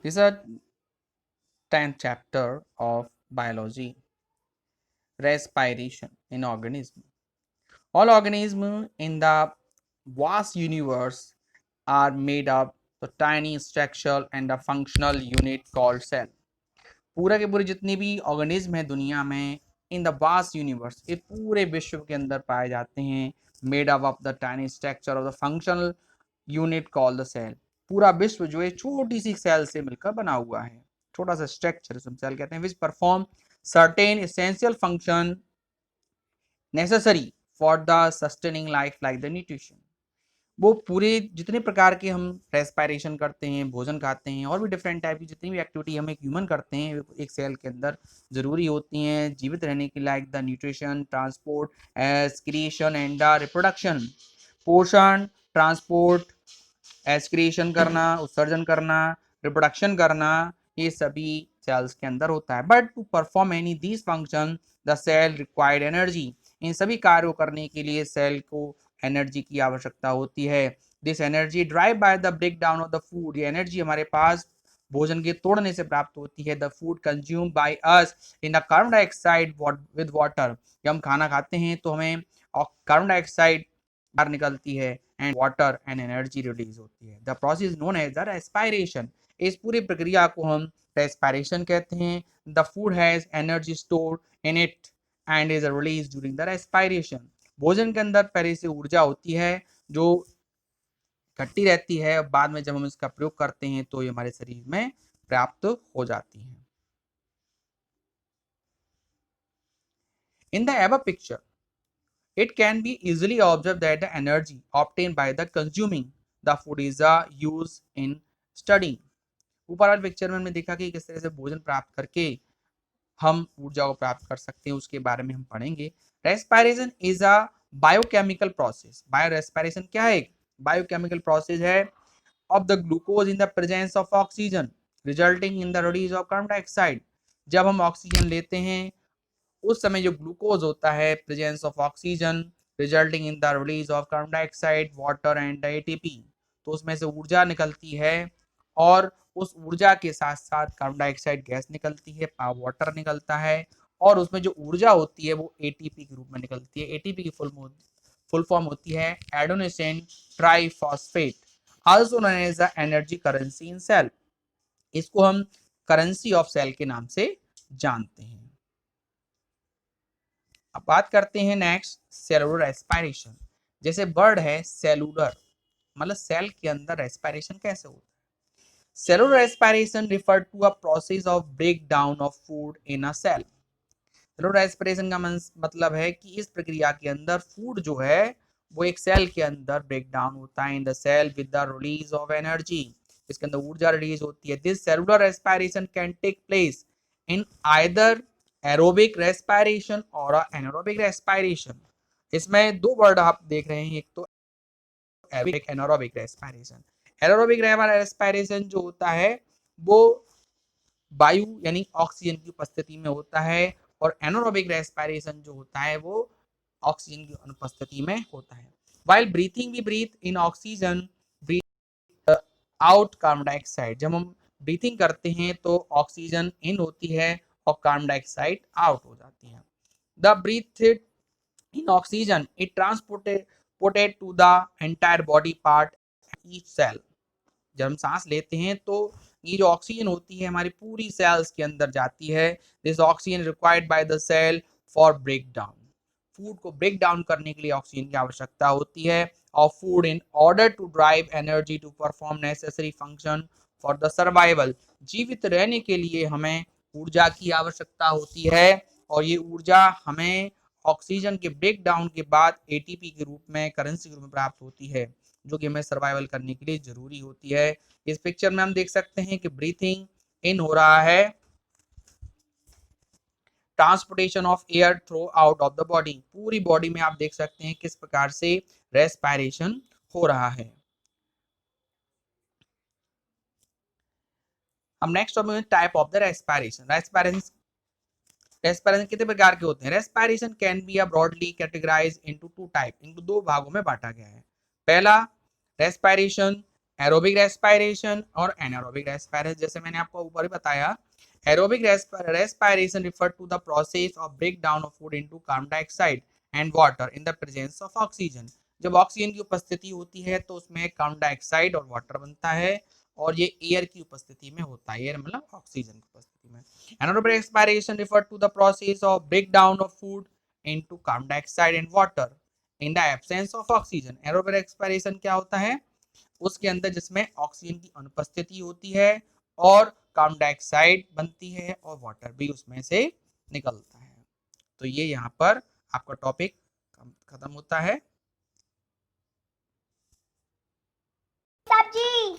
This is a 10th chapter of biology, respiration in organism. All organisms in the vast universe are made up of tiny structural and a functional unit called cell. पूरा के पूरे जितने भी organism है दुनिया में in the vast universe ये पूरे विश्व के अंदर पाए जाते हैं made up of the tiny structure of the functional unit called the cell. पूरा विश्व जो है छोटी सी सेल से मिलकर बना हुआ है, छोटा सा स्ट्रक्चर सेल कहते हैं, which perform certain essential function necessary for the sustaining life like the nutrition. वो पूरे जितने प्रकार के हम रेस्पायरेशन करते हैं, भोजन खाते हैं और भी डिफरेंट टाइप की जितनी भी एक्टिविटी हम एक ह्यूमन करते हैं एक सेल के अंदर जरूरी होती हैं जीवित रहने के, like the nutrition, transport, excretion and the reproduction. पोषण, ट्रांसपोर्ट, एक्सक्रीशन करना, उत्सर्जन करना, रिप्रोडक्शन करना, ये सभी सेल्स के अंदर होता है। But to perform any these function the cell required energy. इन सभी कार्यों करने के लिए सेल को एनर्जी की आवश्यकता होती है। This energy drive by the break down of the food. ये एनर्जी हमारे पास भोजन के तोड़ने से प्राप्त होती है। The food consume by us in the carbon dioxide with water. जब हम खाना खाते हैं तो हमें कार्बन डाइऑक्साइड बाहर निकलती है and water and energy release होती है। The process known as the respiration. इस पूरी प्रक्रिया को हम रेस्पायरेशन कहते हैं। The food has energy stored in it and is release during the respiration. भोजन के अंदर पहले से ऊर्जा होती है जो इकट्ठी रहती है, बाद में जब हम इसका प्रयोग करते हैं तो ये हमारे शरीर में प्राप्त हो जाती है। In the above picture it can be easily observed that the energy obtained by the consuming the food is used in studying। ऊपर वाले पिक्चर में हमने देखा कि किस तरह से भोजन प्राप्त करके हम ऊर्जा को प्राप्त कर सकते हैं, उसके बारे में हम पढ़ेंगे। Respiration is a biochemical process. Bio respiration क्या है? बायोकेमिकल प्रोसेस है of the glucose in the presence of oxygen resulting in the release of carbon dioxide. जब हम ऑक्सीजन लेते हैं उस समय जो ग्लूकोज होता है presence of oxygen resulting in the release of carbon dioxide water and ATP. तो उसमें से ऊर्जा निकलती है और उस ऊर्जा के साथ साथ कार्बन डाइऑक्साइड गैस निकलती है, वाटर निकलता है और उसमें जो ऊर्जा होती है वो एटीपी के रूप में निकलती है। एटीपी की फुल फॉर्म होती है adenosine triphosphate, also known as the energy currency in cell. इसको हम करेंसी ऑफ सेल के नाम से जानते हैं। अब बात करते हैं नेक्स्ट सेलुलर रेस्पायरेशन। जैसे वर्ड है सेलुलर, मतलब सेल के अंदर रेस्पायरेशन कैसे होता है? Cellular respiration refer to a process of break down of food in a cell. Cellular respiration का मतलब है कि इस प्रक्रिया के अंदर फूड जो है वो एक सेल के अंदर ब्रेक डाउन होता है in the cell with the release of energy. इसके अंदर ऊर्जा रिलीज होती है। This cellular respiration can take place in either aerobic respiration और एनारोबिक रेस्पिरेशन। इसमें दो वर्ड आप देख रहे हैं, एक तो aerobic, anaerobic respiration. Anaerobic respiration जो होता है वो वायु यानी ऑक्सीजन की उपस्थिति में होता है और एनारोबिक रेस्पिरेशन जो होता है वो ऑक्सीजन की अनुपस्थिति में होता है। While breathing we breathe in oxygen, breathe out carbon dioxide. जब हम ब्रीथिंग करते हैं तो ऑक्सीजन इन होती है और कार्बन डाइऑक्साइड आउट हो जाती है। The breathe in oxygen it transported to the entire body part each cell. जब हम सांस लेते हैं तो ये जो ऑक्सीजन होती है हमारी पूरी सेल्स के अंदर जाती है। This oxygen required by the cell for break down. Food को ब्रेक डाउन करने के लिए ऑक्सीजन की आवश्यकता होती है और food in order to drive energy to perform necessary function for the survival. जीवित रहने के लिए हमें ऊर्जा की आवश्यकता होती है और ये ऊर्जा हमें ऑक्सीजन के ब्रेक डाउन के बाद एटीपी के रूप में, करेंसी के रूप में प्राप्त होती है जो कि हमें सर्वाइवल करने के लिए जरूरी होती है। इस पिक्चर में हम देख सकते हैं कि ब्रीथिंग इन हो रहा है, transportation of air through out of the body. पूरी बॉडी में आप देख सकते हैं किस प्रकार से रेस्पायरेशन हो रहा है। हम नेक्स्ट टॉपिक में type of the respiration. Respiration कितने प्रकार के होते हैं? Respiration can be broadly categorize into two type. इनको दो भागों में बांटा गया है। पहला रेस्पिरेशन एरोबिक रेस्पिरेशन और एनारोबिक रेस्पिरेशन। जैसे मैंने आपको ऊपर ही बताया, aerobic respiration refer to the process of break down of food into carbon dioxide and water in the presence of oxygen. जब ऑक्सीजन की उपस्थिति होती है तो उसमें कार्बन डाइऑक्साइड और वाटर बनता है, और ये एयर की उपस्थिति में होता है, एयर मतलब ऑक्सीजन की उपस्थिति में। Anaerobic respiration refer to the process of break down of food into carbon dioxide and water in the absence of oxygen. Anaerobic respiration क्या होता है? उसके अंदर जिसमें ऑक्सीजन की अनुपस्थिति होती है और कार्बन डाइऑक्साइड बनती है और वाटर भी उसमें से निकलता है। तो ये यहाँ पर आपका टॉपिक खत्म होता है। साहब जी